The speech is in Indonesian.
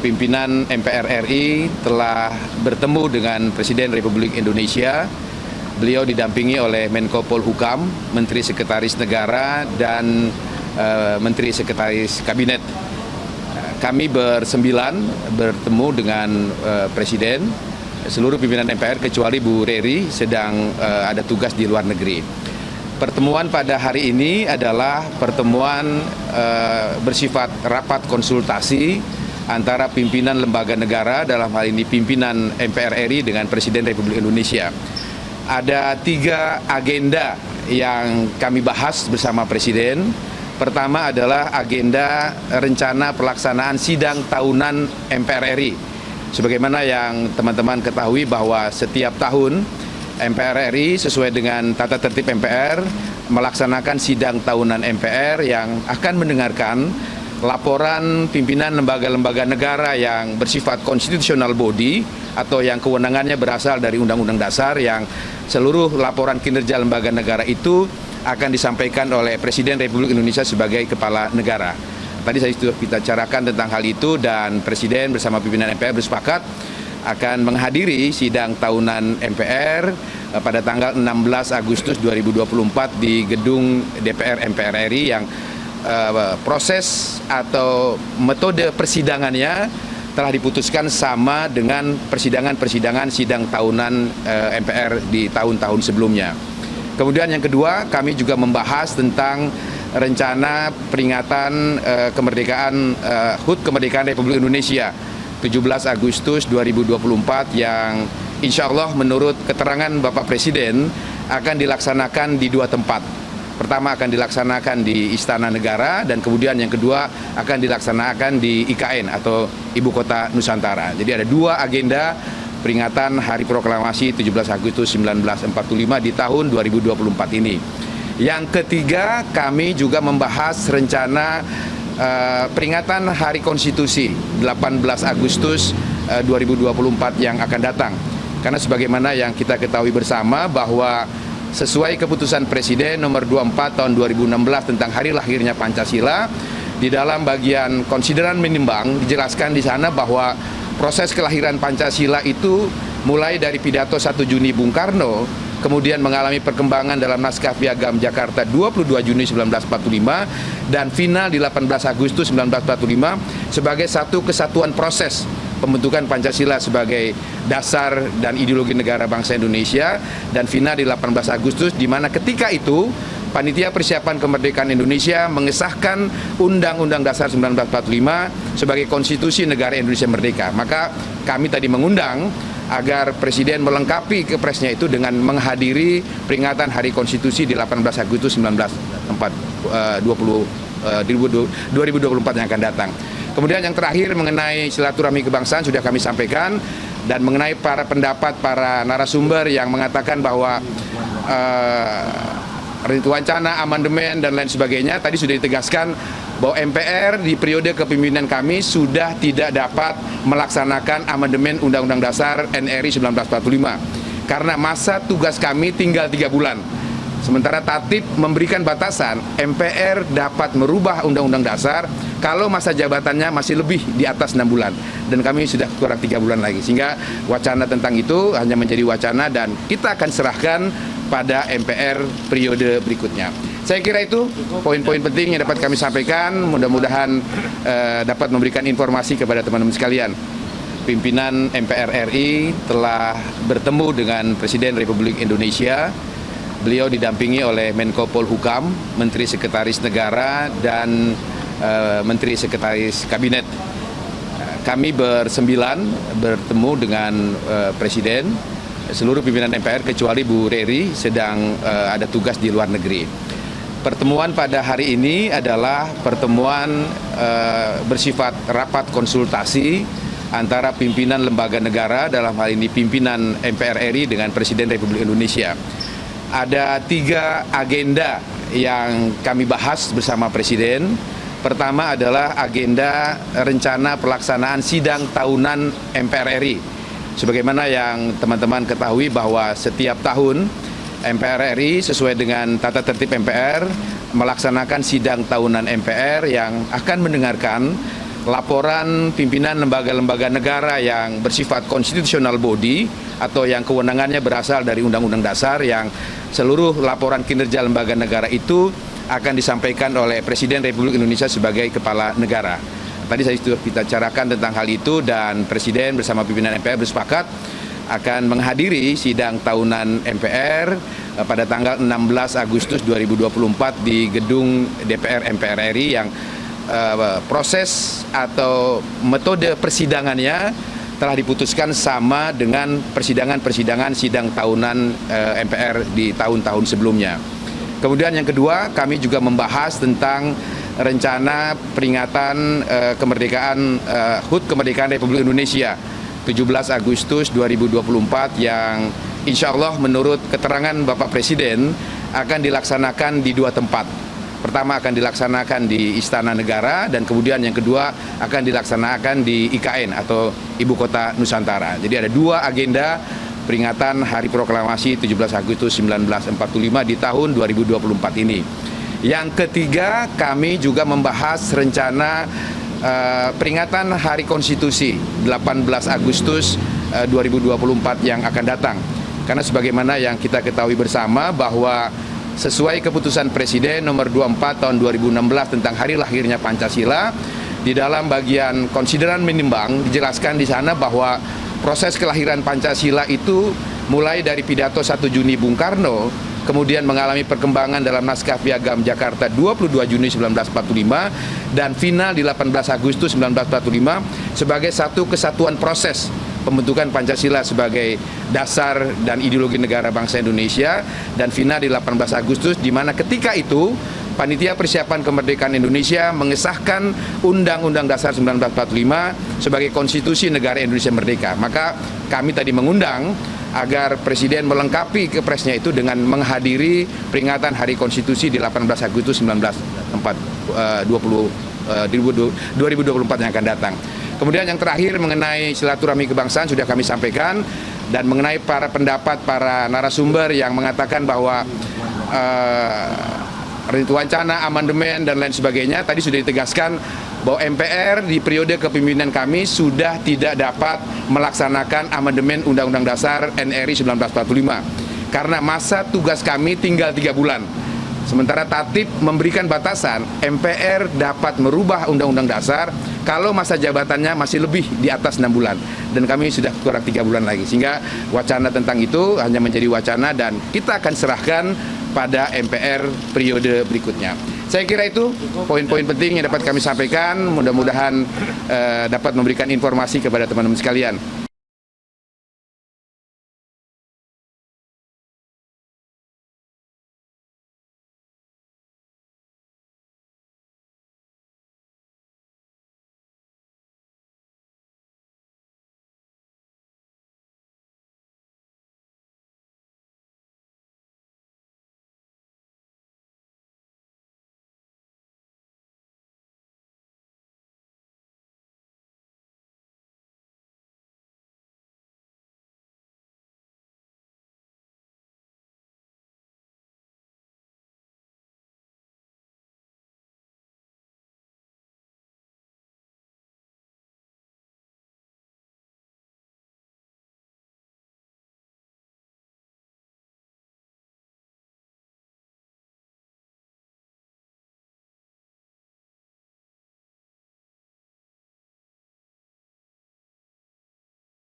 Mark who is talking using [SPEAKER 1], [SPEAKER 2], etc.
[SPEAKER 1] pimpinan MPR RI telah bertemu dengan Presiden Republik Indonesia. Beliau didampingi oleh Menko Polhukam, Menteri Sekretaris Negara, dan Menteri Sekretaris Kabinet. Kami bersembilan bertemu dengan Presiden. Seluruh pimpinan MPR kecuali Bu Reri sedang ada tugas di luar negeri. Pertemuan pada hari ini adalah pertemuan bersifat rapat konsultasi antara pimpinan lembaga negara, dalam hal ini pimpinan MPR RI dengan Presiden Republik Indonesia. Ada 3 agenda yang kami bahas bersama Presiden. Pertama adalah agenda rencana pelaksanaan sidang tahunan MPR RI. Sebagaimana yang teman-teman ketahui bahwa setiap tahun MPR RI sesuai dengan tata tertib MPR melaksanakan sidang tahunan MPR yang akan mendengarkan laporan pimpinan lembaga-lembaga negara yang bersifat constitutional body atau yang kewenangannya berasal dari Undang-Undang Dasar, yang seluruh laporan kinerja lembaga negara itu akan disampaikan oleh Presiden Republik Indonesia sebagai kepala negara. Tadi saya sudah bicarakan tentang hal itu dan Presiden bersama pimpinan MPR bersepakat akan menghadiri sidang tahunan MPR pada tanggal 16 Agustus 2024 di gedung DPR MPR RI, yang proses atau metode persidangannya telah diputuskan sama dengan persidangan sidang tahunan MPR di tahun-tahun sebelumnya. Kemudian yang kedua, kami juga membahas tentang rencana peringatan kemerdekaan HUT Kemerdekaan Republik Indonesia 17 Agustus 2024 yang insya Allah menurut keterangan Bapak Presiden akan dilaksanakan di 2 tempat. Pertama akan dilaksanakan di Istana Negara, dan kemudian yang kedua akan dilaksanakan di IKN atau Ibu Kota Nusantara. Jadi ada 2 agenda peringatan Hari Proklamasi 17 Agustus 1945 di tahun 2024 ini. Yang ketiga, kami juga membahas rencana peringatan Hari Konstitusi 18 Agustus 2024 yang akan datang. Karena sebagaimana yang kita ketahui bersama bahwa sesuai keputusan Presiden nomor 24 tahun 2016 tentang hari lahirnya Pancasila, di dalam bagian konsideran menimbang dijelaskan di sana bahwa proses kelahiran Pancasila itu mulai dari pidato 1 Juni Bung Karno, kemudian mengalami perkembangan dalam naskah Piagam Jakarta 22 Juni 1945 dan final di 18 Agustus 1945 sebagai satu kesatuan proses pembentukan Pancasila sebagai dasar dan ideologi negara bangsa Indonesia, dan final di 18 Agustus, di mana ketika itu Panitia Persiapan Kemerdekaan Indonesia mengesahkan Undang-Undang Dasar 1945 sebagai konstitusi negara Indonesia merdeka. Maka kami tadi mengundang agar Presiden melengkapi kepresnya itu dengan menghadiri peringatan Hari Konstitusi di 18 Agustus 2024 yang akan datang. Kemudian yang terakhir mengenai silaturahmi kebangsaan sudah kami sampaikan, dan mengenai para pendapat para narasumber yang mengatakan bahwa wacana amandemen dan lain sebagainya, tadi sudah ditegaskan bahwa MPR di periode kepemimpinan kami sudah tidak dapat melaksanakan amandemen Undang-Undang Dasar NRI 1945 karena masa tugas kami tinggal 3 bulan. Sementara Tatip memberikan batasan MPR dapat merubah Undang-Undang Dasar kalau masa jabatannya masih lebih di atas 6 bulan, dan kami sudah kurang 3 bulan lagi, sehingga wacana tentang itu hanya menjadi wacana dan kita akan serahkan pada MPR periode berikutnya. Saya kira itu poin-poin penting yang dapat kami sampaikan. Mudah-mudahan dapat memberikan informasi kepada teman-teman sekalian. Pimpinan MPR RI telah bertemu dengan Presiden Republik Indonesia. Beliau didampingi oleh Menko Polhukam, Menteri Sekretaris Negara, dan Menteri Sekretaris Kabinet. Kami bersembilan bertemu dengan Presiden. Seluruh pimpinan MPR kecuali Bu Reri sedang ada tugas di luar negeri. Pertemuan pada hari ini adalah pertemuan bersifat rapat konsultasi antara pimpinan lembaga negara, dalam hal ini pimpinan MPR RI dengan Presiden Republik Indonesia. Ada 3 agenda yang kami bahas bersama Presiden. Pertama adalah agenda rencana pelaksanaan sidang tahunan MPR RI. Sebagaimana yang teman-teman ketahui bahwa setiap tahun MPR RI sesuai dengan tata tertib MPR melaksanakan sidang tahunan MPR yang akan mendengarkan laporan pimpinan lembaga-lembaga negara yang bersifat constitutional body atau yang kewenangannya berasal dari Undang-Undang Dasar, yang seluruh laporan kinerja lembaga negara itu akan disampaikan oleh Presiden Republik Indonesia sebagai kepala negara. Tadi saya sudah bicarakan tentang hal itu dan Presiden bersama pimpinan MPR bersepakat akan menghadiri sidang tahunan MPR pada tanggal 16 Agustus 2024 di gedung DPR MPR RI, yang proses atau metode persidangannya telah diputuskan sama dengan persidangan sidang tahunan MPR di tahun-tahun sebelumnya. Kemudian yang kedua, kami juga membahas tentang rencana peringatan kemerdekaan HUT Kemerdekaan Republik Indonesia 17 Agustus 2024 yang insya Allah menurut keterangan Bapak Presiden akan dilaksanakan di dua tempat. Pertama akan dilaksanakan di Istana Negara dan kemudian yang kedua akan dilaksanakan di IKN atau Ibu Kota Nusantara. Jadi ada dua agenda peringatan Hari Proklamasi 17 Agustus 1945 di tahun 2024 ini. Yang ketiga, kami juga membahas rencana peringatan Hari Konstitusi 18 Agustus 2024 yang akan datang. Karena sebagaimana yang kita ketahui bersama bahwa sesuai keputusan Presiden nomor 24 tahun 2016 tentang hari lahirnya Pancasila, di dalam bagian konsideran menimbang dijelaskan di sana bahwa proses kelahiran Pancasila itu mulai dari pidato 1 Juni Bung Karno, kemudian mengalami perkembangan dalam naskah Piagam Jakarta 22 Juni 1945 dan final di 18 Agustus 1945 sebagai satu kesatuan proses pembentukan Pancasila sebagai dasar dan ideologi negara bangsa Indonesia, dan final di 18 Agustus di mana ketika itu Panitia Persiapan Kemerdekaan Indonesia mengesahkan Undang-Undang Dasar 1945 sebagai konstitusi negara Indonesia merdeka. Maka kami tadi mengundang agar Presiden melengkapi kepresnya itu dengan menghadiri peringatan Hari Konstitusi di 18 Agustus 2024 yang akan datang. Kemudian yang terakhir mengenai silaturahmi kebangsaan sudah kami sampaikan, dan mengenai pendapat para narasumber yang mengatakan bahwa wacana amandemen dan lain sebagainya, tadi sudah ditegaskan bahwa MPR di periode kepemimpinan kami sudah tidak dapat melaksanakan amandemen Undang-Undang Dasar NRI 1945 karena masa tugas kami tinggal 3 bulan. Sementara Tatip memberikan batasan MPR dapat merubah Undang-Undang Dasar kalau masa jabatannya masih lebih di atas 6 bulan, dan kami sudah kurang 3 bulan lagi, sehingga wacana tentang itu hanya menjadi wacana dan kita akan serahkan pada MPR periode berikutnya. Saya kira itu poin-poin penting yang dapat kami sampaikan, mudah-mudahan dapat memberikan informasi kepada teman-teman sekalian.